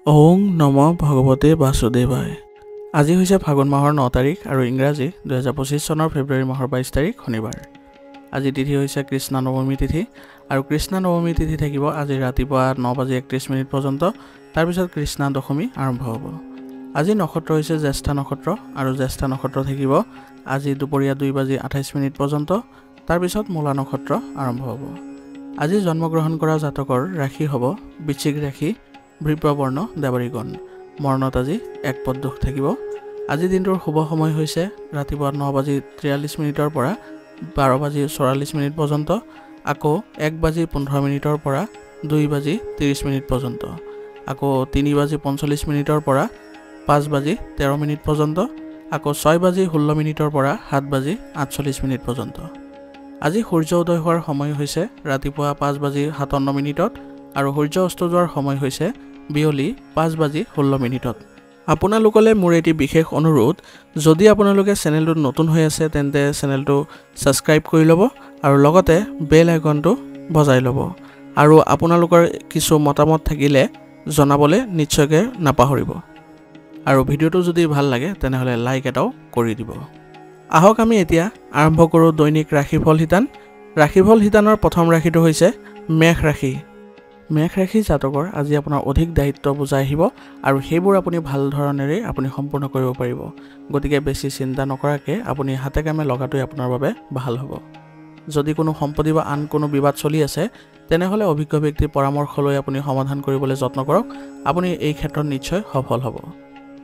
ওং নম ভগৱতে বাসুদেৱায়। আজি হৈছে ফাগুন মাহৰ 9 তাৰিখ আৰু ইংৰাজী 2025 চনৰ ফেব্ৰুৱাৰী মাহৰ 22 তাৰিখ শনিবাৰ। আজি তিথি হৈছে কৃষ্ণ নৱমী তিথি আৰু কৃষ্ণ নৱমী তিথি থাকিব আজি ৰাতিপুৱা 9:31 পৰ্যন্ত। তাৰপিছত কৃষ্ণ দশমী আৰম্ভ হ'ব। আজি নক্ষত্ৰ হৈছে জ্যেষ্ঠা নক্ষত্ৰ আৰু জ্যেষ্ঠা নক্ষত্ৰ থাকিব আজি দুপৰীয়া 2:28 পৰ্যন্ত। তাৰপিছত মূলা নক্ষত্ৰ আৰম্ভ হ'ব। আজি জন্মগ্ৰহণ কৰা জাতকৰ ৰাশি হ'ব বৃশ্চিক ৰাশি, বৃষবৰ্ণ, দেৱৰীগণ। মৰণত আজি এক পদ দুখ থাকিব। আজি দিনটোৰ শুভ সময় হৈছে ৰাতিপুৱা 9:43 পৰা 12:44 পৰ্যন্ত, আকৌ 1:15 পৰা 2:30 পৰ্যন্ত, আকৌ 3:45 পৰা 5:13 পৰ্যন্ত, আকৌ 6:16 পৰা 7:48 পৰ্যন্ত। আজি সূৰ্য উদয় হোৱাৰ সময় হৈছে ৰাতিপুৱা 5:57 আৰু সূৰ্য অস্ত যোৱাৰ সময় হৈছে বিয়লি 5:16। আপোনালোকলৈ মোৰ এটি বিশেষ অনুৰোধ, যদি আপোনালোকে চেনেলটোত নতুন হৈ আছে তেন্তে চেনেলটো ছাবস্ক্ৰাইব কৰি ল'ব আৰু লগতে বেল আইকনটো বজাই ল'ব আৰু আপোনালোকৰ কিছু মতামত থাকিলে জনাবলৈ নিশ্চয়কৈ নাপাহৰিব। আৰু ভিডিঅ'টো যদি ভাল লাগে তেনেহ'লে লাইক এটাও কৰি দিব। আহক আমি এতিয়া আৰম্ভ কৰোঁ দৈনিক ৰাশিফল শিতান। ৰাশিফল শিতানৰ প্ৰথম ৰাশিটো হৈছে মেষ ৰাশি। মেষ ৰাশি জাতকৰ আজি আপোনাৰ অধিক দায়িত্ব বুজাই আহিব আৰু সেইবোৰ আপুনি ভাল ধৰণেৰে আপুনি সম্পূৰ্ণ কৰিব পাৰিব। গতিকে বেছি চিন্তা নকৰাকৈ আপুনি হাতে কামে লগাটোৱে আপোনাৰ বাবে ভাল হ'ব। যদি কোনো সম্পত্তি বা আন কোনো বিবাদ চলি আছে তেনেহ'লে অভিজ্ঞ ব্যক্তিৰ পৰামৰ্শ লৈ আপুনি সমাধান কৰিবলৈ যত্ন কৰক। আপুনি এই ক্ষেত্ৰত নিশ্চয় সফল হ'ব।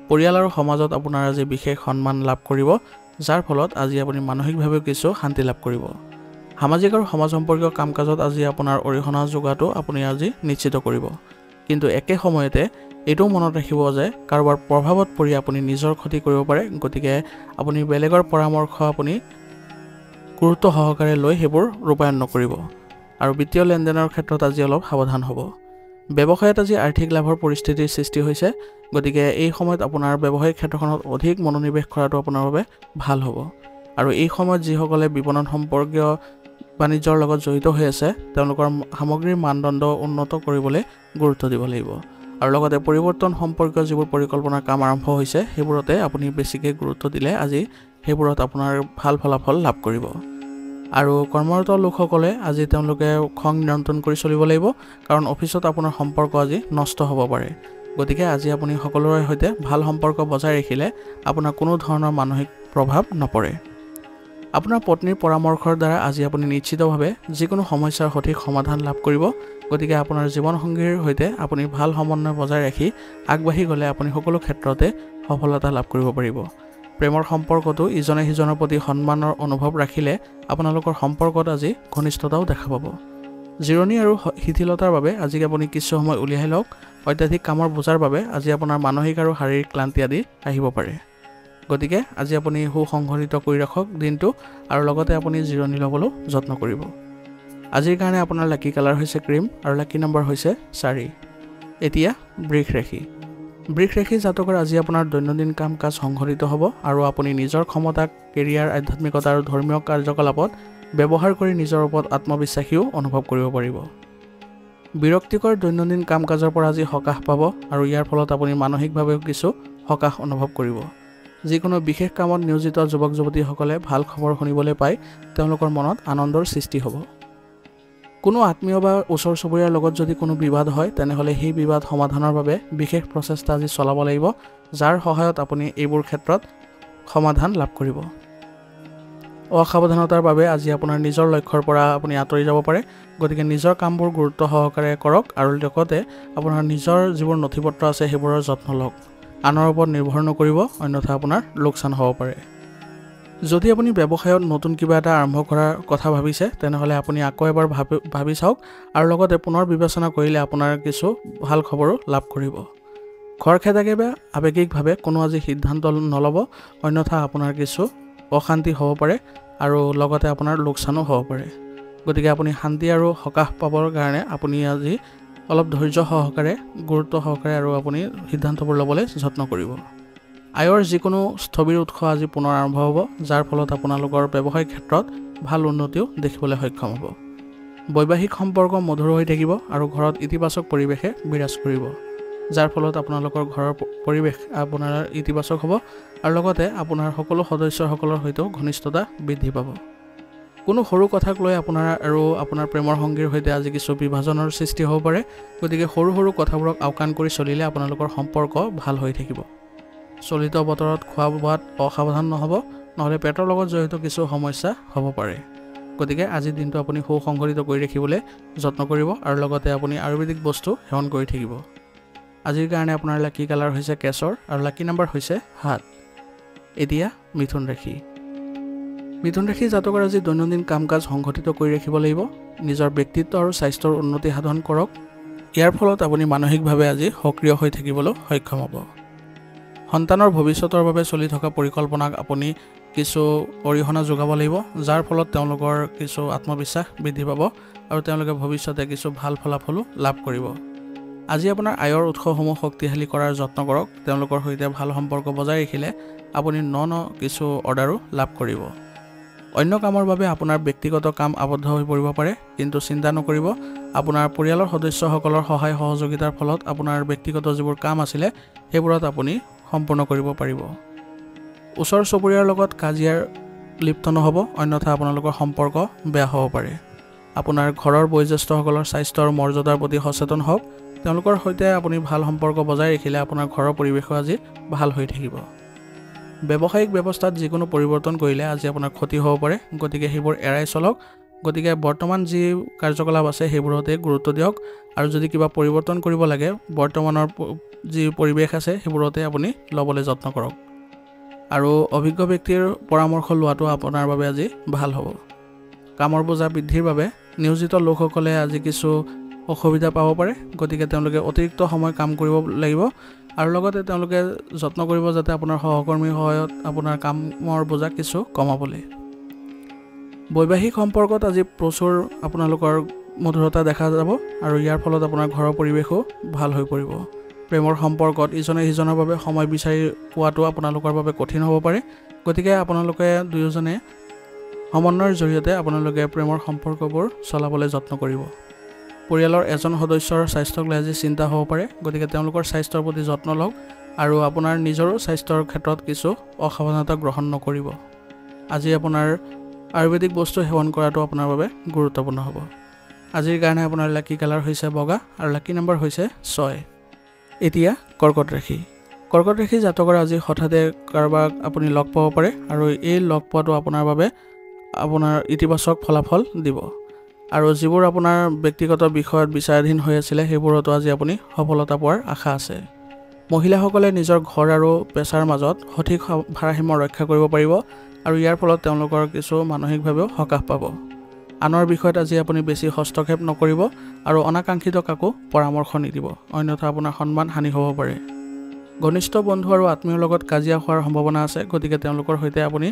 পৰিয়াল আৰু সমাজত আপোনাৰ আজি বিশেষ সন্মান লাভ কৰিব, যাৰ ফলত আজি আপুনি মানসিকভাৱেও কিছু শান্তি লাভ কৰিব। সামাজিক আৰু সমাজ সম্পৰ্কীয় কাম কাজত আজি আপোনাৰ অৰিহণা যোগাটো আপুনি আজি নিশ্চিত কৰিব। কিন্তু একে সময়তে এইটোও মনত ৰাখিব যে কাৰোবাৰ প্ৰভাৱত পৰি আপুনি নিজৰ ক্ষতি কৰিব পাৰে। গতিকে আপুনি বেলেগৰ পৰামৰ্শ আপুনি গুৰুত্ব সহকাৰে লৈ সেইবোৰ ৰূপায়ণ নকৰিব। আৰু বিত্তীয় লেনদেনৰ ক্ষেত্ৰত আজি অলপ সাৱধান হ'ব। ব্যৱসায়ত আজি আৰ্থিক লাভৰ পৰিস্থিতিৰ সৃষ্টি হৈছে। গতিকে এই সময়ত আপোনাৰ ব্যৱসায়িক ক্ষেত্ৰখনত অধিক মনোনিৱেশ কৰাটো আপোনাৰ বাবে ভাল হ'ব। আৰু এই সময়ত যিসকলে বিপণন সম্পৰ্কীয় বাণিজ্যৰ লগত জড়িত হৈ আছে তেওঁলোকৰ সামগ্ৰীৰ মানদণ্ড উন্নত কৰিবলৈ গুৰুত্ব দিব লাগিব। আৰু লগতে পৰিৱৰ্তন সম্পৰ্কীয় যিবোৰ পৰিকল্পনাৰ কাম আৰম্ভ হৈছে সেইবোৰতে আপুনি বেছিকৈ গুৰুত্ব দিলে আজি সেইবোৰত আপোনাৰ ভাল ফলাফল লাভ কৰিব। আৰু কৰ্মৰত লোকসকলে আজি তেওঁলোকে খং নিয়ন্ত্ৰণ কৰি চলিব লাগিব, কাৰণ অফিচত আপোনাৰ সম্পৰ্ক আজি নষ্ট হ'ব পাৰে। গতিকে আজি আপুনি সকলোৰে সৈতে ভাল সম্পৰ্ক বজাই ৰাখিলে আপোনাৰ কোনো ধৰণৰ মানসিক প্ৰভাৱ নপৰে। আপোনাৰ পত্নীৰ পৰামৰ্শৰ দ্বাৰা আজি আপুনি নিশ্চিতভাৱে যিকোনো সমস্যাৰ সঠিক সমাধান লাভ কৰিব। গতিকে আপোনাৰ জীৱনসংগীৰ সৈতে আপুনি ভাল সমন্বয় বজাই ৰাখি আগবাঢ়ি গ'লে আপুনি সকলো ক্ষেত্ৰতে সফলতা লাভ কৰিব পাৰিব। প্ৰেমৰ সম্পৰ্কতো ইজনে সিজনৰ প্ৰতি সন্মানৰ অনুভৱ ৰাখিলে আপোনালোকৰ সম্পৰ্কত আজি ঘনিষ্ঠতাও দেখা পাব। জিৰণি আৰু শিথিলতাৰ বাবে আজি আপুনি কিছু সময় উলিয়াই লওক। অত্যাধিক কামৰ বোজাৰ বাবে আজি আপোনাৰ মানসিক আৰু শাৰীৰিক ক্লান্তি আদি আহিব পাৰে। গতিকে আজি আপুনি সুসংগঠিত কৰি ৰাখক দিনটো আৰু লগতে আপুনি জিৰণি ল'বলৈও যত্ন কৰিব। আজিৰ কাৰণে আপোনাৰ লাকি কালাৰ হৈছে ক্ৰীম আৰু লাকি নম্বৰ হৈছে 4। এতিয়া বৃষ ৰাশি। বৃষ ৰাশি জাতকৰ আজি আপোনাৰ দৈনন্দিন কাম কাজ সংঘটিত হ'ব আৰু আপুনি নিজৰ ক্ষমতাক কেৰিয়াৰ, আধ্যাত্মিকতা আৰু ধৰ্মীয় কাৰ্যকলাপত ব্যৱহাৰ কৰি নিজৰ ওপৰত আত্মবিশ্বাসীও অনুভৱ কৰিব পাৰিব। বিৰক্তিকৰ দৈনন্দিন কাম কাজৰ পৰা আজি সকাহ পাব আৰু ইয়াৰ ফলত আপুনি মানসিকভাৱেও কিছু সকাহ অনুভৱ কৰিব। যিকোনো বিশেষ কামত নিয়োজিত যুৱক যুৱতীসকলে ভাল খবৰ শুনিবলৈ পাই তেওঁলোকৰ মনত আনন্দৰ সৃষ্টি হ'ব। কোনো আত্মীয় বা ওচৰ চুবুৰীয়াৰ লগত যদি কোনো বিবাদ হয় তেনেহ'লে সেই বিবাদ সমাধানৰ বাবে বিশেষ প্ৰচেষ্টা আজি চলাব লাগিব, যাৰ সহায়ত আপুনি এইবোৰ ক্ষেত্ৰত সমাধান লাভ কৰিব। অসাৱধানতাৰ বাবে আজি আপোনাৰ নিজৰ লক্ষ্যৰ পৰা আপুনি আঁতৰি যাব পাৰে। গতিকে নিজৰ কামবোৰ গুৰুত্ব সহকাৰে কৰক আৰু লগতে আপোনাৰ নিজৰ যিবোৰ নথিপত্ৰ আছে সেইবোৰৰ যত্ন লওক। আনৰ ওপৰত নিৰ্ভৰ নকৰিব, অন্যথা আপোনাৰ লোকচান হ'ব পাৰে। যদি আপুনি ব্যৱসায়ত নতুন কিবা এটা আৰম্ভ কৰাৰ কথা ভাবিছে তেনেহ'লে আপুনি আকৌ এবাৰ ভাবি চাওক আৰু লগতে পুনৰ বিবেচনা কৰিলে আপোনাৰ কিছু ভাল খবৰো লাভ কৰিব। খৰখেদাকে বা আৱেগিকভাৱে কোনো আজি সিদ্ধান্ত নল'ব, অন্যথা আপোনাৰ কিছু অশান্তি হ'ব পাৰে আৰু লগতে আপোনাৰ লোকচানো হ'ব পাৰে। গতিকে আপুনি শান্তি আৰু সকাহ পাবৰ কাৰণে আপুনি আজি অলপ ধৈৰ্য সহকাৰে, গুৰুত্ব সহকাৰে আৰু আপুনি সিদ্ধান্তবোৰ ল'বলৈ যত্ন কৰিব। আয়ৰ যিকোনো স্থবিৰ উৎস আজি পুনৰ আৰম্ভ হ'ব, যাৰ ফলত আপোনালোকৰ ব্যৱসায়িক ক্ষেত্ৰত ভাল উন্নতিও দেখিবলৈ সক্ষম হ'ব। বৈবাহিক সম্পৰ্ক মধুৰ হৈ থাকিব আৰু ঘৰত ইতিবাচক পৰিৱেশে বিৰাজ কৰিব। যাৰ ফলত আপোনালোকৰ ঘৰৰ পৰিৱেশ আপোনাৰ ইতিবাচক হ'ব আৰু লগতে আপোনাৰ সকলো সদস্যসকলৰ সৈতেও ঘনিষ্ঠতা বৃদ্ধি পাব। কোনো সৰু কথাক লৈ আপোনাৰ আৰু আপোনাৰ প্ৰেমৰ সংগীৰ সৈতে আজি কিছু বিভাজনৰ সৃষ্টি হ'ব পাৰে। গতিকে সৰু সৰু কথাবোৰক আওকাণ কৰি চলিলে আপোনালোকৰ সম্পৰ্ক ভাল হৈ থাকিব। চলিত বতৰত খোৱা বোৱাত অসাৱধান নহ'ব, নহ'লে পেটৰ লগত জড়িত কিছু সমস্যা হ'ব পাৰে। গতিকে আজিৰ দিনটো আপুনি সুসংগঠিত কৰি ৰাখিবলৈ যত্ন কৰিব আৰু লগতে আপুনি আয়ুৰ্বেদিক বস্তু সেৱন কৰি থাকিব। আজিৰ কাৰণে আপোনাৰ লাকি কালাৰ হৈছে কেশৰ আৰু লাকি নাম্বাৰ হৈছে 7। এতিয়া মিথুন ৰাশি। মিথুন ৰাশি জাতকৰ আজি দৈনন্দিন কাম কাজ সংগঠিত কৰি ৰাখিব লাগিব। নিজৰ ব্যক্তিত্ব আৰু স্বাস্থ্যৰ উন্নতি সাধন কৰক। ইয়াৰ ফলত আপুনি মানসিকভাৱে আজি সক্ৰিয় হৈ থাকিবলৈ সক্ষম হ'ব। সন্তানৰ ভৱিষ্যতৰ বাবে চলি থকা পৰিকল্পনাক আপুনি কিছু অৰিহণা যোগাব লাগিব, যাৰ ফলত তেওঁলোকৰ কিছু আত্মবিশ্বাস বৃদ্ধি পাব আৰু তেওঁলোকে ভৱিষ্যতে কিছু ভাল ফলাফলো লাভ কৰিব। আজি আপোনাৰ আয়ৰ উৎসসমূহ শক্তিশালী কৰাৰ যত্ন কৰক। তেওঁলোকৰ সৈতে ভাল সম্পৰ্ক বজাই ৰাখিলে আপুনি ন কিছু অৰ্ডাৰো লাভ কৰিব। অন্য কামৰ বাবে আপোনাৰ ব্যক্তিগত কাম আবদ্ধ হৈ পৰিব পাৰে, কিন্তু চিন্তা নকৰিব। আপোনাৰ পৰিয়ালৰ সদস্যসকলৰ সহায় সহযোগিতাৰ ফলত আপোনাৰ ব্যক্তিগত যিবোৰ কাম আছিলে সেইবোৰত আপুনি সম্পূৰ্ণ কৰিব পাৰিব। ওচৰ চুবুৰীয়াৰ লগত কাজিয়াৰ লিপ্ত নহ'ব, অন্যথা আপোনালোকৰ সম্পৰ্ক বেয়া হ'ব পাৰে। আপোনাৰ ঘৰৰ বয়োজ্যেষ্ঠসকলৰ স্বাস্থ্য আৰু মৰ্যাদাৰ প্ৰতি সচেতন হওক। তেওঁলোকৰ সৈতে আপুনি ভাল সম্পৰ্ক বজাই ৰাখিলে আপোনাৰ ঘৰৰ পৰিৱেশো আজি ভাল হৈ থাকিব। ব্যৱসায়িক ব্যৱস্থাত যিকোনো পৰিৱৰ্তন কৰিলে আজি আপোনাৰ ক্ষতি হ'ব পাৰে, গতিকে সেইবোৰ এৰাই চলক। গতিকে বৰ্তমান যি কাৰ্যকলাপ আছে সেইবোৰতে গুৰুত্ব দিয়ক আৰু যদি কিবা পৰিৱৰ্তন কৰিব লাগে বৰ্তমানৰ যি পৰিৱেশ আছে সেইবোৰতে আপুনি ল'বলৈ যত্ন কৰক। আৰু অভিজ্ঞ ব্যক্তিৰ পৰামৰ্শ লোৱাটো আপোনাৰ বাবে আজি ভাল হ'ব। কামৰ বোজা বৃদ্ধিৰ বাবে নিয়োজিত লোকসকলে আজি কিছু অসুবিধা পাব পাৰে, গতিকে তেওঁলোকে অতিৰিক্ত সময় কাম কৰিব লাগিব আৰু লগতে তেওঁলোকে যত্ন কৰিব যাতে আপোনাৰ সহকৰ্মীৰ সহায়ত আপোনাৰ কামৰ বোজা কিছু কমাবলৈ। বৈবাহিক সম্পৰ্কত আজি প্ৰচুৰ আপোনালোকৰ মধুৰতা দেখা যাব আৰু ইয়াৰ ফলত আপোনাৰ ঘৰৰ পৰিৱেশো ভাল হৈ পৰিব। প্ৰেমৰ সম্পৰ্কত ইজনে সিজনৰ বাবে সময় বিচাৰি পোৱাটো আপোনালোকৰ বাবে কঠিন হ'ব পাৰে, গতিকে আপোনালোকে দুয়োজনে সমন্বয়ৰ জৰিয়তে আপোনালোকে প্ৰেমৰ সম্পৰ্কবোৰ চলাবলৈ যত্ন কৰিব। পৰিয়ালৰ এজন সদস্যৰ স্বাস্থ্যক লৈ আজি চিন্তা হ'ব পাৰে, গতিকে তেওঁলোকৰ স্বাস্থ্যৰ প্ৰতি যত্ন লওক আৰু আপোনাৰ নিজৰো স্বাস্থ্যৰ ক্ষেত্ৰত কিছু অসাৱধানতা গ্ৰহণ নকৰিব। আজি আপোনাৰ আয়ুৰ্বেদিক বস্তু সেৱন কৰাটো আপোনাৰ বাবে গুৰুত্বপূৰ্ণ হ'ব। আজিৰ কাৰণে আপোনাৰ লাকি কালাৰ হৈছে বগা আৰু লাকি নাম্বাৰ হৈছে 6। এতিয়া কৰ্কট ৰাশি। কৰ্কট ৰাশি জাতকৰ আজি হঠাতে কাৰোবাক আপুনি লগ পাব পাৰে আৰু এই লগ পোৱাটো আপোনাৰ বাবে আপোনাৰ ইতিবাচক ফলাফল দিব। আৰু যিবোৰ আপোনাৰ ব্যক্তিগত বিষয়ত বিচাৰাধীন হৈ আছিলে সেইবোৰতো আজি আপুনি সফলতা পোৱাৰ আশা আছে। মহিলাসকলে নিজৰ ঘৰ আৰু পেছাৰ মাজত সঠিক ভাৰসাম্য ৰক্ষা কৰিব পাৰিব আৰু ইয়াৰ ফলত তেওঁলোকৰ কিছু মানসিকভাৱেও সকাহ পাব। আনৰ বিষয়ত আজি আপুনি বেছি হস্তক্ষেপ নকৰিব আৰু অনাকাংক্ষিত কাকো পৰামৰ্শ নিদিব, অন্যথা আপোনাৰ সন্মান হানি হ'ব পাৰে। ঘনিষ্ঠ বন্ধু আৰু আত্মীয়ৰ লগত কাজিয়া হোৱাৰ সম্ভাৱনা আছে, গতিকে তেওঁলোকৰ সৈতে আপুনি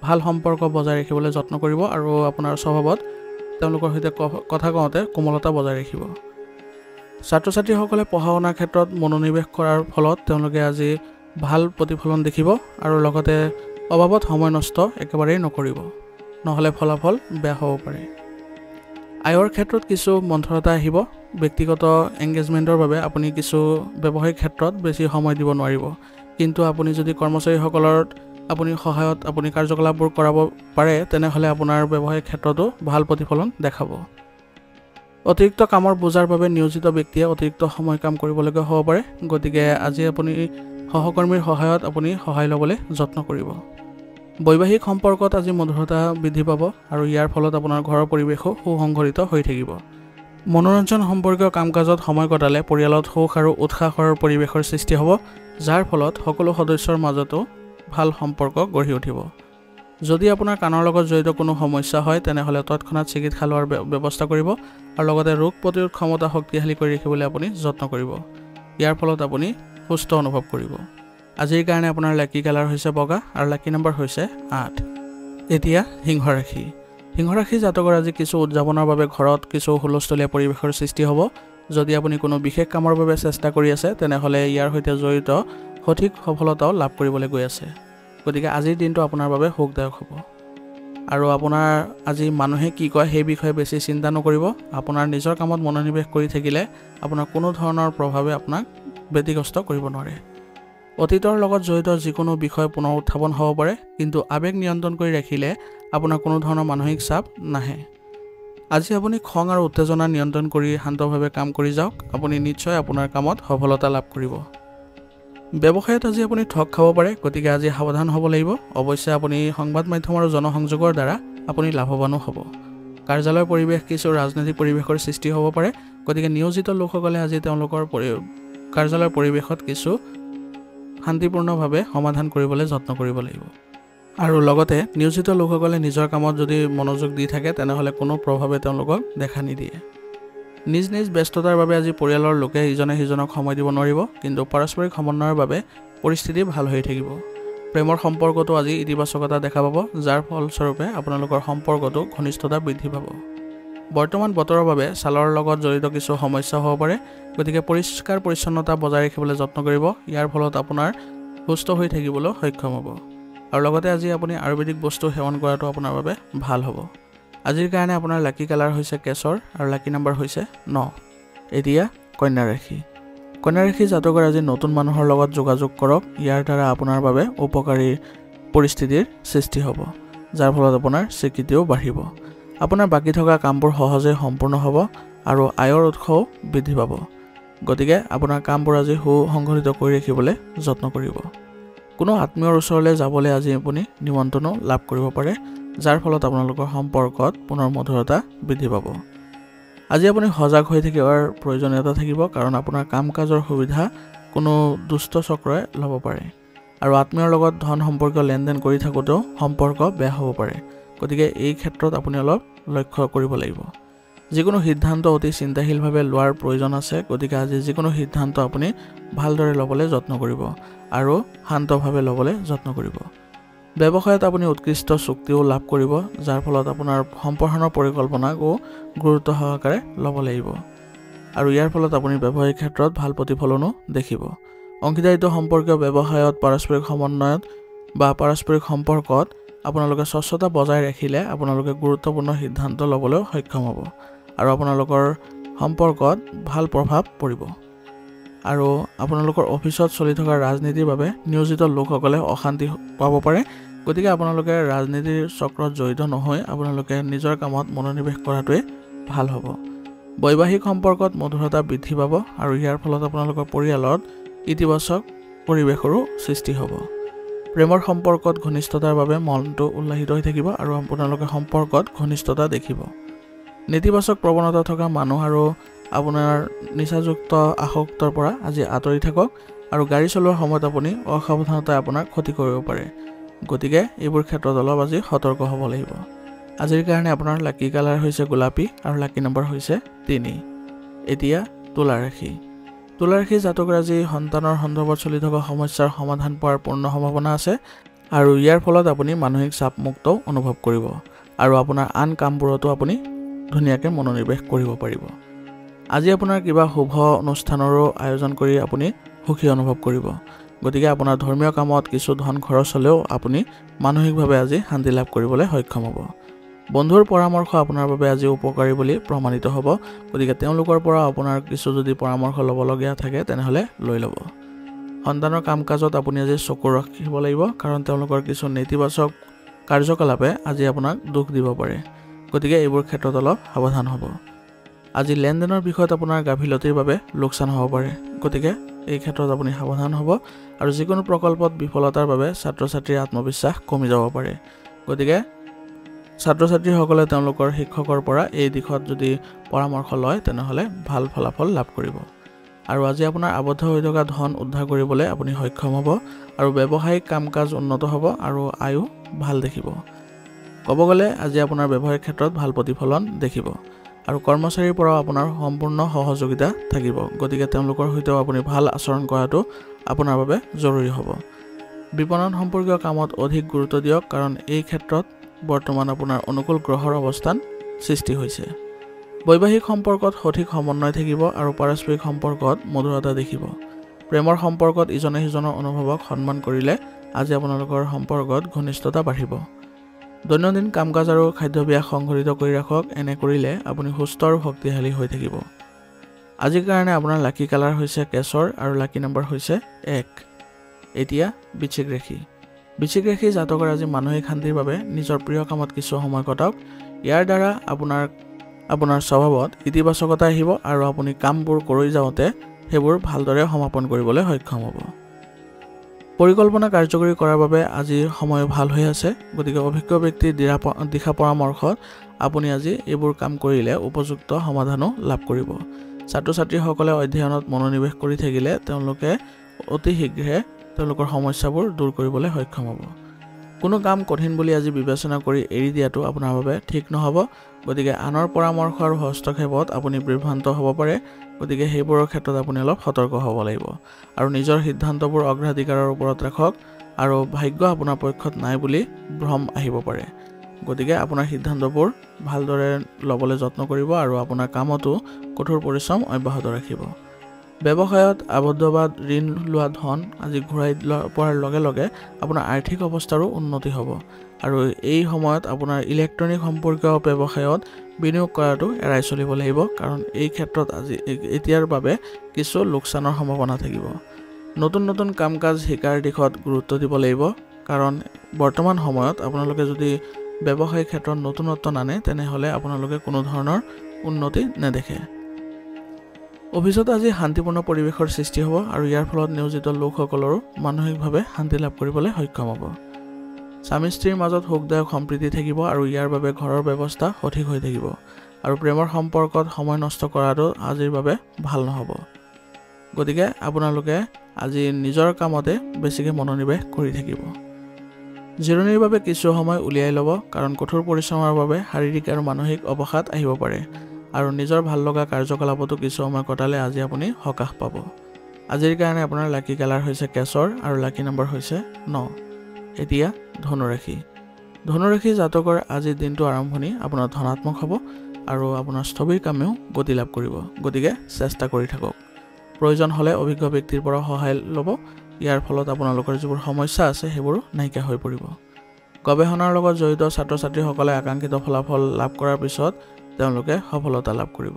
ভাল সম্পৰ্ক বজাই ৰাখিবলৈ যত্ন কৰিব আৰু আপোনাৰ স্বভাৱত তেওঁলোকৰ সৈতে কথা কওঁতে কোমলতা বজাই ৰাখিব। ছাত্ৰ ছাত্ৰীসকলে পঢ়া শুনাৰ ক্ষেত্ৰত মনোনিৱেশ কৰাৰ ফলত তেওঁলোকে আজি ভাল প্ৰতিফলন দেখিব আৰু লগতে অবাবত সময় নষ্ট একেবাৰেই নকৰিব, নহ'লে ফলাফল বেয়া হ'ব পাৰে। আয়ৰ ক্ষেত্ৰত কিছু মন্থৰতা আহিব। ব্যক্তিগত এংগেজমেণ্টৰ বাবে আপুনি কিছু ব্যৱসায়িক ক্ষেত্ৰত বেছি সময় দিব নোৱাৰিব, কিন্তু আপুনি যদি কৰ্মচাৰীসকলৰ আপুনি সহায়ত আপুনি কাৰ্যকলাপবোৰ কৰাব পাৰে তেনেহ'লে আপোনাৰ ব্যৱসায়িক ক্ষেত্ৰতো ভাল প্ৰতিফলন দেখাব। অতিৰিক্ত কামৰ বোজাৰ বাবে নিয়োজিত ব্যক্তিয়ে অতিৰিক্ত সময় কাম কৰিবলগীয়া হ'ব পাৰে, গতিকে আজি আপুনি সহকৰ্মীৰ সহায়ত আপুনি সহায় ল'বলৈ যত্ন কৰিব। বৈবাহিক সম্পৰ্কত আজি মধুৰতা বৃদ্ধি পাব আৰু ইয়াৰ ফলত আপোনাৰ ঘৰৰ পৰিৱেশো সুসংগঠিত হৈ থাকিব। মনোৰঞ্জন সম্পৰ্কীয় কাম কাজত সময় কটালে পৰিয়ালত সুখ আৰু উৎসাহৰ পৰিৱেশৰ সৃষ্টি হ'ব, যাৰ ফলত সকলো সদস্যৰ মাজতো ভাল সম্পৰ্ক গঢ়ি উঠিব। যদি আপোনাৰ কাণৰ লগত জড়িত কোনো সমস্যা হয় তেনেহ'লে তৎক্ষণাত চিকিৎসা লোৱাৰ ব্যৱস্থা কৰিব আৰু লগতে ৰোগ প্ৰতিৰোধ ক্ষমতা শক্তিশালী কৰি ৰাখিবলৈ আপুনি যত্ন কৰিব। ইয়াৰ ফলত আপুনি সুস্থ অনুভৱ কৰিব। আজিৰ কাৰণে আপোনাৰ লাকি কালাৰ হৈছে বগা আৰু লাকি নাম্বাৰ হৈছে 8। এতিয়া সিংহ ৰাশি। সিংহ ৰাশি জাতকৰ আজি কিছু উদযাপনৰ বাবে ঘৰত কিছু হুলস্থলীয়া পৰিৱেশৰ সৃষ্টি হ'ব। যদি আপুনি কোনো বিশেষ কামৰ বাবে চেষ্টা কৰি আছে তেনেহ'লে ইয়াৰ সৈতে জড়িত সঠিক সফলতাও লাভ কৰিবলৈ গৈ আছে, গতিকে আজিৰ দিনটো আপোনাৰ বাবে সুখদায়ক হ'ব। আৰু আপোনাৰ আজি মানুহে কি কয় সেই বিষয়ে বেছি চিন্তা নকৰিব। আপোনাৰ নিজৰ কামত মনোনিৱেশ কৰি থাকিলে আপোনাৰ কোনো ধৰণৰ প্ৰভাৱে আপোনাক ব্যতিগ্ৰস্ত কৰিব নোৱাৰে। অতীতৰ লগত জড়িত যিকোনো বিষয় পুনৰ উত্থাপন হ'ব পাৰে, কিন্তু আৱেগ নিয়ন্ত্ৰণ কৰি ৰাখিলে আপোনাৰ কোনো ধৰণৰ মানসিক চাপ নাহে। আজি আপুনি খং আৰু উত্তেজনা নিয়ন্ত্ৰণ কৰি শান্তভাৱে কাম কৰি যাওক, আপুনি নিশ্চয় আপোনাৰ কামত সফলতা লাভ কৰিব। ব্যৱসায়ত আজি আপুনি ঠগ খাব পাৰে, গতিকে আজি সাৱধান হ'ব লাগিব। অৱশ্যে আপুনি সংবাদ মাধ্যম আৰু জনসংযোগৰ দ্বাৰা আপুনি লাভৱানো হ'ব। কাৰ্যালয়ৰ পৰিৱেশ কিছু ৰাজনৈতিক পৰিৱেশৰ সৃষ্টি হ'ব পাৰে, গতিকে নিয়োজিত লোকসকলে আজি তেওঁলোকৰ কাৰ্যালয়ৰ পৰিৱেশত কিছু শান্তিপূৰ্ণভাৱে সমাধান কৰিবলৈ যত্ন কৰিব লাগিব। আৰু লগতে নিয়োজিত লোকসকলে নিজৰ কামত যদি মনোযোগ দি থাকে তেনেহ'লে কোনো প্ৰভাৱে তেওঁলোকক দেখা নিদিয়ে। নিজ নিজ ব্যস্ততাৰ বাবে আজি পৰিয়ালৰ লোকে ইজনে সিজনক সময় দিব নোৱাৰিব, কিন্তু পাৰস্পৰিক সমন্বয়ৰ বাবে পৰিস্থিতি ভাল হৈ থাকিব। প্ৰেমৰ সম্পৰ্কটো আজি ইতিবাচকতা দেখা পাব, যাৰ ফলস্বৰূপে আপোনালোকৰ সম্পৰ্কটো ঘনিষ্ঠতা বৃদ্ধি পাব। বৰ্তমান বতৰৰ বাবে ছালৰ লগত জড়িত কিছু সমস্যা হ'ব পাৰে, গতিকে পৰিষ্কাৰ পৰিচ্ছন্নতা বজাই ৰাখিবলৈ যত্ন কৰিব। ইয়াৰ ফলত আপোনাৰ সুস্থ হৈ থাকিবলৈ সক্ষম হ'ব। আৰু লগতে আজি আপুনি আয়ুৰ্বেদিক বস্তু সেৱন কৰাটো আপোনাৰ বাবে ভাল হ'ব। আজিৰ কাৰণে আপোনাৰ লাকি কালাৰ হৈছে কেশৰ আৰু লাকি নম্বৰ হৈছে 9। এতিয়া কন্যা ৰাশি। কন্যা ৰাশি জাতকৰ আজি নতুন মানুহৰ লগত যোগাযোগ কৰক। ইয়াৰ দ্বাৰা আপোনাৰ বাবে উপকাৰী পৰিস্থিতিৰ সৃষ্টি হ'ব, যাৰ ফলত আপোনাৰ স্বীকৃতিও বাঢ়িব। আপোনাৰ বাকী থকা কামবোৰ সহজে সম্পূৰ্ণ হ'ব আৰু আয়ৰ উৎসও বৃদ্ধি পাব। গতিকে আপোনাৰ কামবোৰ আজি সুসংগঠিত কৰি ৰাখিবলৈ যত্ন কৰিব। কোনো আত্মীয়ৰ ওচৰলৈ যাবলৈ আজি আপুনি নিমন্ত্ৰণো লাভ কৰিব পাৰে, যাৰ ফলত আপোনালোকৰ সম্পৰ্কত পুনৰ মধুৰতা বৃদ্ধি পাব। আজি আপুনি সজাগ হৈ থাকিবৰ প্ৰয়োজনীয়তা থাকিব, কাৰণ আপোনাৰ কাম কাজৰ সুবিধা কোনো দুষ্ট চক্ৰই ল'ব পাৰে। আৰু আত্মীয়ৰ লগত ধন সম্পৰ্কীয় লেনদেন কৰি থাকোঁতেও সম্পৰ্ক বেয়া হ'ব পাৰে, গতিকে এই ক্ষেত্ৰত আপুনি অলপ লক্ষ্য কৰিব লাগিব। যিকোনো সিদ্ধান্ত অতি চিন্তাশীলভাৱে লোৱাৰ প্ৰয়োজন আছে, গতিকে আজি যিকোনো সিদ্ধান্ত আপুনি ভালদৰে ল'বলৈ যত্ন কৰিব আৰু শান্তভাৱে ল'বলৈ যত্ন কৰিব। ব্যৱসায়ত আপুনি উৎকৃষ্ট চুক্তিও লাভ কৰিব, যাৰ ফলত আপোনাৰ সম্প্ৰসাৰণৰ পৰিকল্পনাকো গুৰুত্ব সহকাৰে ল'ব লাগিব। আৰু ইয়াৰ ফলত আপুনি ব্যৱসায়িক ক্ষেত্ৰত ভাল প্ৰতিফলনো দেখিব। অংশীদাৰিত্ব সম্পৰ্কীয় ব্যৱসায়ত পাৰস্পৰিক সমন্বয়ত বা পাৰস্পৰিক সম্পৰ্কত আপোনালোকে স্বচ্ছতা বজাই ৰাখিলে আপোনালোকে গুৰুত্বপূৰ্ণ সিদ্ধান্ত ল'বলৈ সক্ষম হ'ব আৰু আপোনালোকৰ সম্পৰ্কত ভাল প্ৰভাৱ পৰিব। আৰু আপোনালোকৰ অফিচত চলি থকা ৰাজনীতিৰ বাবে নিয়োজিত লোকসকলে অশান্তি পাব পাৰে, গতিকে আপোনালোকে ৰাজনীতিৰ চক্ৰত জড়িত নহয় আপোনালোকে নিজৰ কামত মনোনিৱেশ কৰাটোৱে ভাল হ'ব। বৈবাহিক সম্পৰ্কত মধুৰতা বৃদ্ধি পাব আৰু ইয়াৰ ফলত আপোনালোকৰ পৰিয়ালত ইতিবাচক পৰিৱেশৰো সৃষ্টি হ'ব। প্ৰেমৰ সম্পৰ্কত ঘনিষ্ঠতাৰ বাবে মনটো উল্লাসিত হৈ থাকিব আৰু আপোনালোকে সম্পৰ্কত ঘনিষ্ঠতা দেখিব। নেতিবাচক প্ৰৱণতা থকা মানুহ আৰু আপোনাৰ নিচাযুক্ত আসক্তৰ পৰা আজি আঁতৰি থাকক আৰু গাড়ী চলোৱাৰ সময়ত আপুনি অসাৱধানতাই আপোনাক ক্ষতি কৰিব পাৰে, গতিকে এইবোৰ ক্ষেত্ৰত অলপ আজি সতৰ্ক হ'ব লাগিব। আজিৰ কাৰণে আপোনাৰ লাকি কালাৰ হৈছে গোলাপী আৰু লাকি নম্বৰ হৈছে 3। এতিয়া তুলা ৰাশি। তুলা ৰাশি জাতকৰ আজি সন্তানৰ সন্দৰ্ভত চলি থকা সমস্যাৰ সমাধান পোৱাৰ পূৰ্ণ সম্ভাৱনা আছে আৰু ইয়াৰ ফলত আপুনি মানসিক চাপমুক্তও অনুভৱ কৰিব আৰু আপোনাৰ আন কামবোৰতো আপুনি ধুনীয়াকৈ মনোনিৱেশ কৰিব পাৰিব। আজি আপোনাৰ কিবা শুভ অনুষ্ঠানৰো আয়োজন কৰি আপুনি সুখী অনুভৱ কৰিব, গতিকে আপোনাৰ ধৰ্মীয় কামত কিছু ধন খৰচ হ'লেও আপুনি মানসিকভাৱে আজি শান্তি লাভ কৰিবলৈ সক্ষম হ'ব। বন্ধুৰ পৰামৰ্শ আপোনাৰ বাবে আজি উপকাৰী বুলি প্ৰমাণিত হ'ব, গতিকে তেওঁলোকৰ পৰা আপোনাৰ কিছু যদি পৰামৰ্শ ল'বলগীয়া থাকে তেনেহ'লে লৈ ল'ব। সন্তানৰ কাম কাজত আপুনি আজি চকু ৰাখিব লাগিব, কাৰণ তেওঁলোকৰ কিছু নেতিবাচক কাৰ্যকলাপে আজি আপোনাক দুখ দিব পাৰে, গতিকে এইবোৰ ক্ষেত্ৰত অলপ সাৱধান হ'ব। আজি লেনদেনৰ বিষয়ত আপোনাৰ গাফিলতিৰ বাবে লোকচান হ'ব পাৰে, গতিকে এই ক্ষেত্ৰত আপুনি সাৱধান হ'ব। আৰু যিকোনো প্ৰকল্পত বিফলতাৰ বাবে ছাত্ৰ ছাত্ৰীৰ আত্মবিশ্বাস কমি যাব পাৰে, গতিকে ছাত্ৰ ছাত্ৰীসকলে তেওঁলোকৰ শিক্ষকৰ পৰা এই দিশত যদি পৰামৰ্শ লয় তেনেহ'লে ভাল ফলাফল লাভ কৰিব। আৰু আজি আপোনাৰ আবদ্ধ হৈ থকা ধন উদ্ধাৰ কৰিবলৈ আপুনি সক্ষম হ'ব আৰু ব্যৱসায়িক কাম কাজ উন্নত হ'ব আৰু আয়ু ভাল দেখিব। ক'ব গ'লে আজি আপোনাৰ ব্যৱসায়িক ক্ষেত্ৰত ভাল প্ৰতিফলন দেখিব আৰু কৰ্মচাৰীৰ পৰাও আপোনাৰ সম্পূৰ্ণ সহযোগিতা থাকিব, গতিকে তেওঁলোকৰ সৈতেও আপুনি ভাল আচৰণ কৰাটো আপোনাৰ বাবে জৰুৰী হ'ব। বিপণন সম্পৰ্কীয় কামত অধিক গুৰুত্ব দিয়ক, কাৰণ এই ক্ষেত্ৰত বৰ্তমান আপোনাৰ অনুকূল গ্ৰহৰ অৱস্থান সৃষ্টি হৈছে। বৈবাহিক সম্পৰ্কত সঠিক সমন্বয় থাকিব আৰু পাৰস্পৰিক সম্পৰ্কত মধুৰতা দেখিব। প্ৰেমৰ সম্পৰ্কত ইজনে সিজনৰ অনুভৱক সন্মান কৰিলে আজি আপোনালোকৰ সম্পৰ্কত ঘনিষ্ঠতা বাঢ়িব। দৈনন্দিন কাম কাজ আৰু খাদ্যাভ্যাস সংঘটিত কৰি ৰাখক, এনে কৰিলে আপুনি সুস্থ আৰু শক্তিশালী হৈ থাকিব। আজিৰ কাৰণে আপোনাৰ লাকি কালাৰ হৈছে কেশৰ আৰু লাকি নম্বৰ হৈছে 1 এতিয়া বৃশ্চিক ৰাশি বৃশ্চিক ৰাশি জাতকৰ আজি মানসিক শান্তিৰ বাবে নিজৰ প্ৰিয় কামত কিছু সময় কটাওক ইয়াৰ দ্বাৰা আপোনাৰ স্বভাৱত ইতিবাচকতা আহিব আৰু আপুনি কামবোৰ কৰি যাওঁতে সেইবোৰ ভালদৰে সমাপন কৰিবলৈ সক্ষম হ'ব পৰিকল্পনা কাৰ্যকৰী কৰাৰ বাবে আজি সময় ভাল হৈ আছে গতিকে অভিজ্ঞ ব্যক্তিৰ দিশা পৰামৰ্শত আপুনি আজি এইবোৰ কাম কৰিলে উপযুক্ত সমাধানো লাভ কৰিব ছাত্ৰ-ছাত্ৰীসকলে অধ্যয়নত মনোনিৱেশ কৰি থাকিলে তেওঁলোকে অতি শীঘ্ৰে তেওঁলোকৰ সমস্যাবোৰ দূৰ কৰিবলৈ সক্ষম হ'ব কোনো কাম কঠিন বুলি আজি বিবেচনা কৰি এৰি দিয়াটো আপোনাৰ বাবে ঠিক নহ'ব গতিকে আনৰ পৰামৰ্শ আৰু হস্তক্ষেপত আপুনি বিভ্ৰান্ত হ'ব পাৰে গতিকে সেইবোৰৰ ক্ষেত্ৰত আপুনি অলপ সতৰ্ক হ'ব লাগিব আৰু নিজৰ সিদ্ধান্তবোৰ অগ্ৰাধিকাৰৰ ওপৰত ৰাখক আৰু ভাগ্য আপোনাৰ পক্ষত নাই বুলি ভ্ৰম আহিব পাৰে গতিকে আপোনাৰ সিদ্ধান্তবোৰ ভালদৰে ল'বলৈ যত্ন কৰিব আৰু আপোনাৰ কামতো কঠোৰ পৰিশ্ৰম অব্যাহত ৰাখিব ব্যৱসায়ত আবদ্ধ বা ঋণ লোৱা ধন আজি ঘূৰাই পোৱাৰ লগে লগে আপোনাৰ আৰ্থিক অৱস্থাৰো উন্নতি হ'ব আৰু এই সময়ত আপোনাৰ ইলেক্ট্ৰনিক সম্পৰ্কীয় ব্যৱসায়ত বিনিয়োগ কৰাটো এৰাই চলিব লাগিব কাৰণ এই ক্ষেত্ৰত আজি এতিয়াৰ বাবে কিছু লোকচানৰ সম্ভাৱনা থাকিব নতুন কাম-কাজ শিকাৰ দিশত গুৰুত্ব দিব লাগিব কাৰণ বৰ্তমান সময়ত আপোনালোকে যদি ব্যৱসায়িক ক্ষেত্ৰত নতুনত্ব নানে তেনেহ'লে আপোনালোকে কোনো ধৰণৰ উন্নতি নেদেখে অফিচত আজি শান্তিপূৰ্ণ পৰিৱেশৰ সৃষ্টি হ'ব আৰু ইয়াৰ ফলত নিয়োজিত লোকসকলৰো মানসিকভাৱে শান্তি লাভ কৰিবলৈ সক্ষম হ'ব স্বামী স্ত্ৰীৰ মাজত সুখদায়ক সম্প্ৰীতি থাকিব আৰু ইয়াৰ বাবে ঘৰৰ ব্যৱস্থা সঠিক হৈ থাকিব আৰু প্ৰেমৰ সম্পৰ্কত সময় নষ্ট কৰাটো আজিৰ বাবে ভাল নহ'ব গতিকে আপোনালোকে আজি নিজৰ কামতে বেছিকৈ মনোনিৱেশ কৰি থাকিব জিৰণিৰ বাবে কিছু সময় উলিয়াই ল'ব কাৰণ কঠোৰ পৰিশ্ৰমৰ বাবে শাৰীৰিক আৰু মানসিক অৱসাদ আহিব পাৰে আৰু নিজৰ ভাল লগা কাৰ্যকলাপতো কিছু সময় কটালে আজি আপুনি সকাহ পাব আজিৰ কাৰণে আপোনাৰ লাকি কালাৰ হৈছে কেশৰ আৰু লাকি নম্বৰ হৈছে 9 এতিয়া ধনুৰাশি জাতকৰ আজিৰ দিনটো আৰম্ভণি আপোনাৰ ধনাত্মক হ'ব আৰু আপোনাৰ স্থবিৰ কামেও গতি লাভ কৰিব গতিকে চেষ্টা কৰি থাকক প্ৰয়োজন হ'লে অভিজ্ঞ ব্যক্তিৰ পৰা সহায় ল'ব ইয়াৰ ফলত আপোনালোকৰ যিবোৰ সমস্যা আছে সেইবোৰ নাইকিয়া হৈ পৰিব গৱেষণাৰ লগত জড়িত ছাত্ৰ-ছাত্ৰীসকলে আকাংক্ষিত ফলাফল লাভ কৰাৰ পিছত তেওঁলোকে সফলতা লাভ কৰিব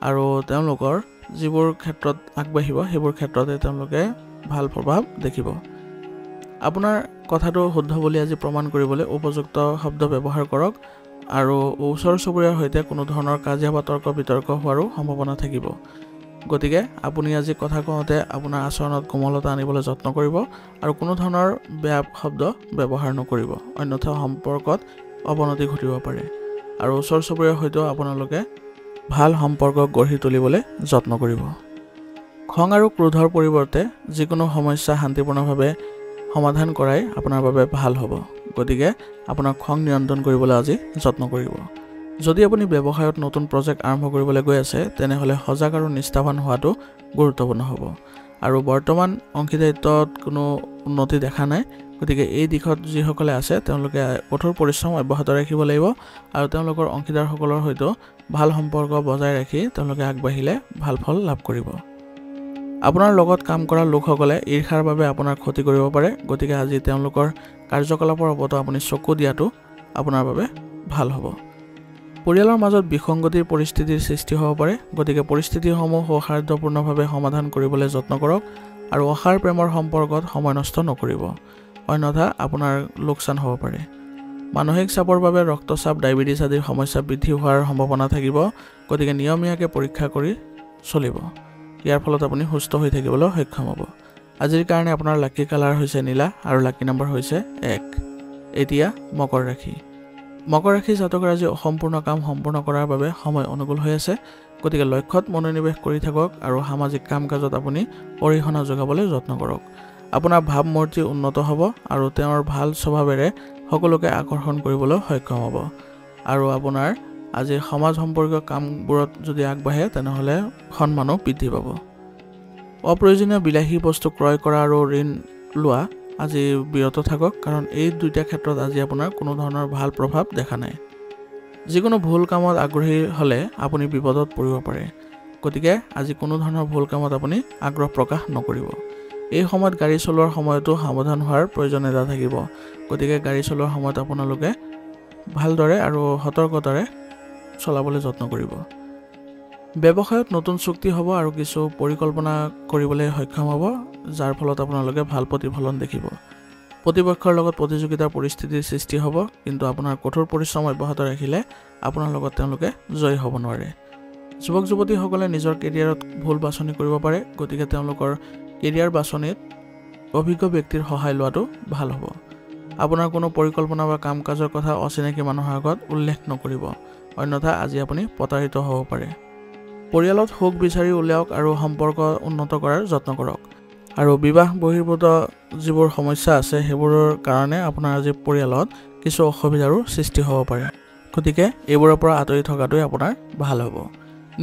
আৰু তেওঁলোকৰ যিবোৰ ক্ষেত্ৰত আগবাঢ়িব সেইবোৰ ক্ষেত্ৰতে তেওঁলোকে ভাল প্ৰভাৱ দেখিব আপোনাৰ কথাটো শুদ্ধ বুলি আজি প্ৰমাণ কৰিবলৈ উপযুক্ত শব্দ ব্যৱহাৰ কৰক আৰু ওচৰ চুবুৰীয়াৰ সৈতে কোনো ধৰণৰ কাজিয়া বা তৰ্ক বিতৰ্ক হোৱাৰো সম্ভাৱনা থাকিব গতিকে আপুনি আজি কথা কওঁতে আপোনাৰ আচৰণত কোমলতা আনিবলৈ যত্ন কৰিব আৰু কোনো ধৰণৰ বেয়া শব্দ ব্যৱহাৰ নকৰিব অন্যথা সম্পৰ্কত অৱনতি ঘটিব পাৰে আৰু ওচৰ চুবুৰীয়াৰ সৈতেও আপোনালোকে ভাল সম্পৰ্ক গঢ়ি তুলিবলৈ যত্ন কৰিব খং আৰু ক্ৰোধৰ পৰিৱৰ্তে যিকোনো সমস্যা শান্তিপূৰ্ণভাৱে সমাধান কৰাই আপোনাৰ বাবে ভাল হ'ব গতিকে আপোনাৰ খং নিয়ন্ত্ৰণ কৰিবলৈ আজি যত্ন কৰিব যদি আপুনি ব্যৱসায়ত নতুন প্ৰজেক্ট আৰম্ভ কৰিবলৈ গৈ আছে তেনেহ'লে সজাগ আৰু নিষ্ঠাৱান হোৱাটো গুৰুত্বপূৰ্ণ হ'ব আৰু বৰ্তমান অংশীদাৰিত্বত কোনো উন্নতি দেখা নাই গতিকে এই দিশত যিসকলে আছে তেওঁলোকে কঠোৰ পৰিশ্ৰম অব্যাহত ৰাখিব লাগিব আৰু তেওঁলোকৰ অংশীদাৰসকলৰ সৈতে ভাল সম্পৰ্ক বজাই ৰাখি তেওঁলোকে আগবাঢ়িলে ভাল ফল লাভ কৰিব আপোনাৰ লগত কাম কৰা লোকসকলে ঈৰ্ষাৰ বাবে আপোনাৰ ক্ষতি কৰিব পাৰে গতিকে আজি তেওঁলোকৰ কাৰ্যকলাপৰ ওপৰত আপুনি চকু দিয়াটো আপোনাৰ বাবে ভাল হ'ব পৰিয়ালৰ মাজত বিসংগতিৰ পৰিস্থিতিৰ সৃষ্টি হ'ব পাৰে গতিকে পৰিস্থিতিসমূহ সৌহাৰ্দ্যপূৰ্ণভাৱে সমাধান কৰিবলৈ যত্ন কৰক আৰু অসাৰ প্ৰেমৰ সম্পৰ্কত সময় নষ্ট নকৰিব অন্যথা আপোনাৰ লোকচান হ'ব পাৰে মানসিক চাপৰ বাবে ৰক্তচাপ ডায়েবেটিছ আদিৰ সমস্যা বৃদ্ধি হোৱাৰ সম্ভাৱনা থাকিব গতিকে নিয়মীয়াকৈ পৰীক্ষা কৰি চলিব ইয়াৰ ফলত আপুনি সুস্থ হৈ থাকিবলৈ সক্ষম হ'ব আজিৰ কাৰণে আপোনাৰ লাকি কালাৰ হৈছে নীলা আৰু লাকি নম্বৰ হৈছে 1 এতিয়া মকৰ ৰাশি জাতকৰ আজি অসম্পূৰ্ণ কাম সম্পূৰ্ণ কৰাৰ বাবে সময় অনুকূল হৈ আছে গতিকে লক্ষ্যত মনোনিৱেশ কৰি থাকক আৰু সামাজিক কাম-কাজত আপুনি অৰিহণা যোগাবলৈ যত্ন কৰক আপোনাৰ ভাৱমূৰ্তি উন্নত হ'ব আৰু তেওঁৰ ভাল স্বভাৱেৰে সকলোকে আকৰ্ষণ কৰিবলৈ সক্ষম হ'ব আৰু আপোনাৰ আজি সমাজ সম্পৰ্কীয় কামবোৰত যদি আগবাঢ়ে তেনেহ'লে সন্মানো বৃদ্ধি পাব অপ্ৰয়োজনীয় বিলাসী বস্তু ক্ৰয় কৰা আৰু ঋণ লোৱা আজি বিৰত থাকক কাৰণ এই দুইটা ক্ষেত্ৰত আজি আপোনাৰ কোনো ধৰণৰ ভাল প্ৰভাৱ দেখা নাই যিকোনো ভুল কামত আগ্ৰহী হ'লে আপুনি বিপদত পৰিব পাৰে গতিকে আজি কোনো ধৰণৰ ভুল কামত আপুনি আগ্ৰহ প্ৰকাশ নকৰিব এই সময়ত গাড়ী চলোৱাৰ সময়তো সাৱধান হোৱাৰ প্ৰয়োজনীয়তা থাকিব গতিকে গাড়ী চলোৱাৰ সময়ত আপোনালোকে ভালদৰে আৰু সতৰ্কতাৰে চলাবলৈ যত্ন কৰিব ব্যৱসায়ত নতুন চুক্তি হ'ব আৰু কিছু পৰিকল্পনা কৰিবলৈ সক্ষম হ'ব, যাৰ ফলত আপোনালোকে ভাল প্ৰতিফলন দেখিব। প্ৰতিপক্ষৰ লগত প্ৰতিযোগিতাৰ পৰিস্থিতিৰ সৃষ্টি হ'ব, কিন্তু আপোনাৰ কঠোৰ পৰিশ্ৰম অব্যাহত ৰাখিলে আপোনাৰ লগত তেওঁলোকে জয়ী হ'ব নোৱাৰে। যুৱক যুৱতীসকলে নিজৰ কেৰিয়াৰত ভুল বাছনি কৰিব পাৰে, গতিকে তেওঁলোকৰ কেৰিয়াৰ বাছনিত অভিজ্ঞ ব্যক্তিৰ সহায় লোৱাটো ভাল হ'ব। আপোনাৰ কোনো পৰিকল্পনা বা কাম কাজৰ কথা অচিনাকি মানুহৰ আগত উল্লেখ নকৰিব, অন্যথা আজি আপুনি প্ৰতাৰিত হ'ব পাৰে। পৰিয়ালত সুখ বিচাৰি উলিয়াওক আৰু সম্পৰ্ক উন্নত কৰাৰ যত্ন কৰক। আৰু বিবাহ বহিৰ্ভূত যিবোৰ সমস্যা আছে সেইবোৰৰ কাৰণে আপোনাৰ আজি পৰিয়ালত কিছু অসুবিধাৰো সৃষ্টি হ'ব পাৰে, গতিকে এইবোৰৰ পৰা আঁতৰি থকাটোৱে আপোনাৰ ভাল হ'ব।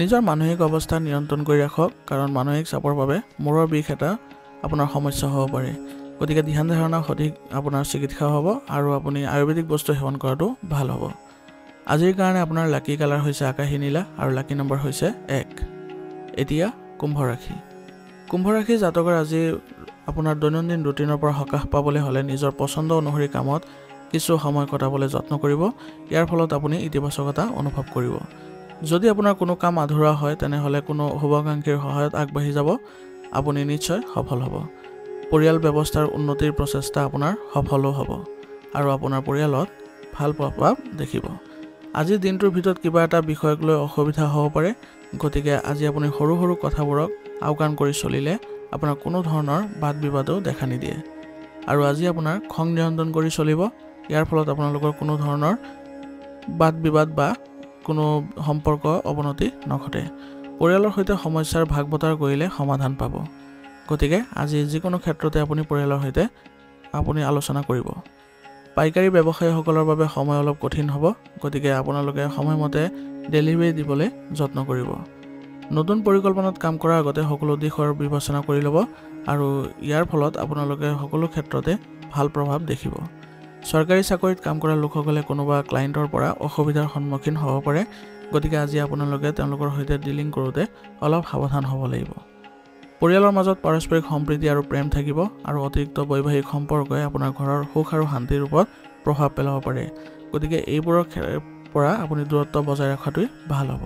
নিজৰ মানসিক অৱস্থা নিয়ন্ত্ৰণ কৰি ৰাখক, কাৰণ মানসিক চাপৰ বাবে মূৰৰ বিষ এটা আপোনাৰ সমস্যা হ'ব পাৰে, গতিকে ধ্যান ধাৰণা সঠিক আপোনাৰ চিকিৎসা হ'ব আৰু আপুনি আয়ুৰ্বেদিক বস্তু সেৱন কৰাটো ভাল হ'ব। আজিৰ কাৰণে আপোনাৰ লাকি কালাৰ হৈছে আকাশী নীলা আৰু লাকি নম্বৰ হৈছে 1। এতিয়া কুম্ভ ৰাশি। কুম্ভ ৰাশি জাতকৰ আজি আপোনাৰ দৈনন্দিন ৰুটিনৰ পৰা সকাহ পাবলৈ হ'লে নিজৰ পচন্দ অনুসৰি কামত কিছু সময় কটাবলৈ যত্ন কৰিব। ইয়াৰ ফলত আপুনি ইতিবাচকতা অনুভৱ কৰিব। যদি আপোনাৰ কোনো কাম আধৰুৱা হয় তেনেহ'লে কোনো শুভাকাংক্ষীৰ সহায়ত আগবাঢ়ি যাব, আপুনি নিশ্চয় সফল হ'ব। পৰিয়াল ব্যৱস্থাৰ উন্নতিৰ প্ৰচেষ্টা আপোনাৰ সফলো হ'ব আৰু আপোনাৰ পৰিয়ালত ভাল প্ৰভাৱ দেখিব। আজিৰ দিনটোৰ ভিতৰত কিবা এটা বিষয়ক লৈ অসুবিধা হ'ব পাৰে, গতিকে আজি আপুনি সৰু সৰু কথাবোৰক আওকাণ কৰি চলিলে আপোনাৰ কোনো ধৰণৰ বাদ বিবাদো দেখা নিদিয়ে। আৰু আজি আপোনাৰ খং নিয়ন্ত্ৰণ কৰি চলিব, ইয়াৰ ফলত আপোনালোকৰ কোনো ধৰণৰ বাদ বিবাদ বা কোনো সম্পৰ্ক অৱনতি নঘটে। পৰিয়ালৰ সৈতে সমস্যাৰ ভাগ বতৰা কৰিলে সমাধান পাব, গতিকে আজি যিকোনো ক্ষেত্ৰতে আপুনি পৰিয়ালৰ সৈতে আপুনি আলোচনা কৰিব। পাইকাৰী ব্যৱসায়ীসকলৰ বাবে সময় অলপ কঠিন হ'ব, গতিকে আপোনালোকে সময়মতে ডেলিভাৰী দিবলৈ যত্ন কৰিব। নতুন পৰিকল্পনাত কাম কৰাৰ আগতে সকলো দিশৰ বিবেচনা কৰি ল'ব আৰু ইয়াৰ ফলত আপোনালোকে সকলো ক্ষেত্ৰতে ভাল প্ৰভাৱ দেখিব। চৰকাৰী চাকৰিত কাম কৰা লোকসকলে কোনোবা ক্লায়েণ্টৰ পৰা অসুবিধাৰ সন্মুখীন হ'ব পাৰে, গতিকে আজি আপোনালোকে তেওঁলোকৰ সৈতে ডিলিং কৰোঁতে অলপ সাৱধান হ'ব লাগিব। পৰিয়ালৰ মাজত পাৰস্পৰিক সম্প্ৰীতি আৰু প্ৰেম থাকিব আৰু অতিৰিক্ত বৈবাহিক সম্পৰ্কই আপোনাৰ ঘৰৰ সুখ আৰু শান্তিৰ ওপৰত প্ৰভাৱ পেলাব পাৰে, গতিকে এইবোৰৰ পৰা আপুনি দূৰত্ব বজাই ৰখাটোৱেই ভাল হ'ব।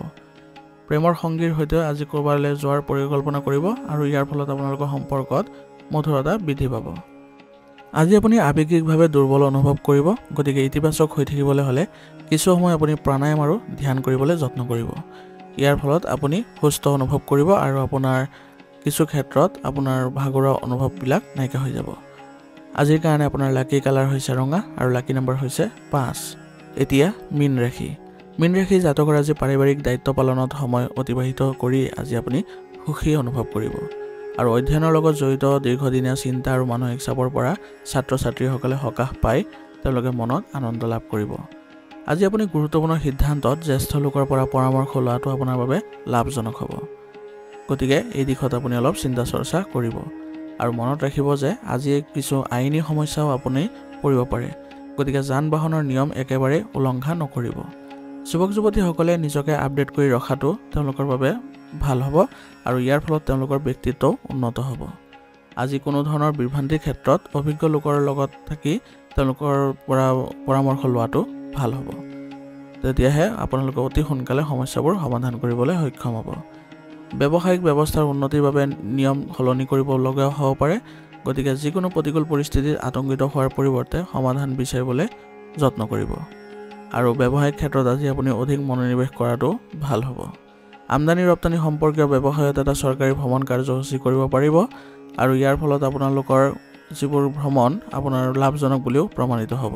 প্ৰেমৰ সংগীৰ সৈতে আজি ক'ৰবালৈ যোৱাৰ পৰিকল্পনা কৰিব আৰু ইয়াৰ ফলত আপোনালোকৰ সম্পৰ্কত মধুৰতা বৃদ্ধি পাব। আজি আপুনি আৱেগিকভাৱে দুৰ্বল অনুভৱ কৰিব, গতিকে ইতিবাচক হৈ থাকিবলৈ হ'লে কিছু সময় আপুনি প্ৰাণায়াম আৰু ধ্যান কৰিবলৈ যত্ন কৰিব। ইয়াৰ ফলত আপুনি সুস্থ অনুভৱ কৰিব আৰু আপোনাৰ কিছু ক্ষেত্ৰত আপোনাৰ ভাগৰুৱা অনুভৱবিলাক নাইকিয়া হৈ যাব। আজিৰ কাৰণে আপোনাৰ লাকি কালাৰ হৈছে ৰঙা আৰু লাকি নম্বৰ হৈছে 5। এতিয়া মীন ৰাশি। মীন ৰাশি জাতকৰ আজি পাৰিবাৰিক দায়িত্ব পালনত সময় অতিবাহিত কৰি আজি আপুনি সুখী অনুভৱ কৰিব আৰু অধ্যয়নৰ লগত জড়িত দীৰ্ঘদিনীয়া চিন্তা আৰু মানসিক চাপৰ পৰা ছাত্ৰ ছাত্ৰীসকলে সকাহ পাই তেওঁলোকে মনত আনন্দ লাভ কৰিব। আজি আপুনি গুৰুত্বপূৰ্ণ সিদ্ধান্তত জ্যেষ্ঠ লোকৰ পৰা পৰামৰ্শ লোৱাটো আপোনাৰ বাবে লাভজনক হ'ব, গতিকে এই দিশত আপুনি অলপ চিন্তা চৰ্চা কৰিব আৰু মনত ৰাখিব যে আজি কিছু আইনী সমস্যাও আপুনি পৰিব পাৰে, গতিকে যান বাহনৰ নিয়ম একেবাৰে উলংঘা নকৰিব। যুৱক যুৱতীসকলে নিজকে আপডেট কৰি ৰখাটো তেওঁলোকৰ বাবে ভাল হ'ব আৰু ইয়াৰ ফলত তেওঁলোকৰ ব্যক্তিত্বও উন্নত হ'ব। আজি কোনো ধৰণৰ বিভ্ৰান্তিৰ ক্ষেত্ৰত অভিজ্ঞ লোকৰ লগত থাকি তেওঁলোকৰ পৰা পৰামৰ্শ লোৱাটো ভাল হ'ব, তেতিয়াহে আপোনালোকে অতি সোনকালে সমস্যাবোৰ সমাধান কৰিবলৈ সক্ষম হ'ব। ব্যৱসায়িক ব্যৱস্থাৰ উন্নতিৰ বাবে নিয়ম সলনি কৰিব লগা হ'ব পাৰে, গতিকে যিকোনো প্ৰতিকূল পৰিস্থিতিত আতংকিত হোৱাৰ পৰিৱৰ্তে সমাধান বিচাৰিবলৈ যত্ন কৰিব আৰু ব্যৱসায়িক ক্ষেত্ৰত আজি আপুনি অধিক মনোনিৱেশ কৰাটো ভাল হ'ব। আমদানি ৰপ্তানি সম্পৰ্কীয় ব্যৱসায়ত এটা চৰকাৰী ভ্ৰমণ কাৰ্যসূচী কৰিব পাৰিব আৰু ইয়াৰ ফলত আপোনালোকৰ যিবোৰ ভ্ৰমণ আপোনাৰ লাভজনক বুলিও প্ৰমাণিত হ'ব।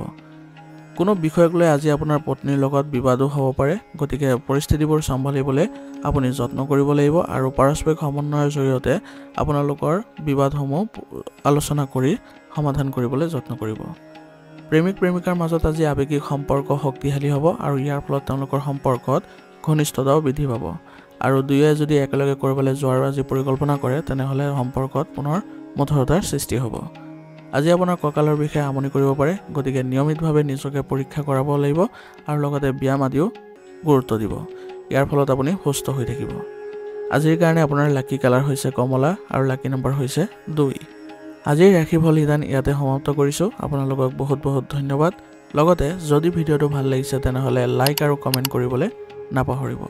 কোনো বিষয়ক লৈ আজি আপোনাৰ পত্নীৰ লগত বিবাদো হ'ব পাৰে, গতিকে পৰিস্থিতিবোৰ চম্ভালিবলৈ আপুনি যত্ন কৰিব লাগিব আৰু পাৰস্পৰিক সমন্বয়ৰ জৰিয়তে আপোনালোকৰ বিবাদসমূহ আলোচনা কৰি সমাধান কৰিবলৈ যত্ন কৰিব। প্ৰেমিক প্ৰেমিকাৰ মাজত আজি আৱেগিক সম্পৰ্ক শক্তিশালী হ'ব আৰু ইয়াৰ ফলত তেওঁলোকৰ সম্পৰ্কত ঘনিষ্ঠতাও বৃদ্ধি পাব আৰু দুয়োৱে যদি একেলগে কৰিবলৈ যোৱাৰ আজি পৰিকল্পনা কৰে তেনেহ'লে সম্পৰ্কত পুনৰ মধুৰতাৰ সৃষ্টি হ'ব। আজি আপোনাৰ কঁকালৰ বিষয়ে আমনি কৰিব পাৰে, গতিকে নিয়মিতভাৱে নিজকে পৰীক্ষা কৰাব লাগিব আৰু লগতে ব্যায়াম আদিও গুৰুত্ব দিব। ইয়াৰ ফলত আপুনি সুস্থ হৈ থাকিব। আজিৰ কাৰণে আপোনাৰ লাকি কালাৰ হৈছে কমলা আৰু লাকি নম্বৰ হৈছে 2। আজিৰ ৰাশিফল নিদান ইয়াতে সমাপ্ত কৰিছোঁ। আপোনালোকক বহুত বহুত ধন্যবাদ। লগতে যদি ভিডিঅ'টো ভাল লাগিছে তেনেহ'লে লাইক আৰু কমেণ্ট কৰিবলৈ নাপাহৰিব।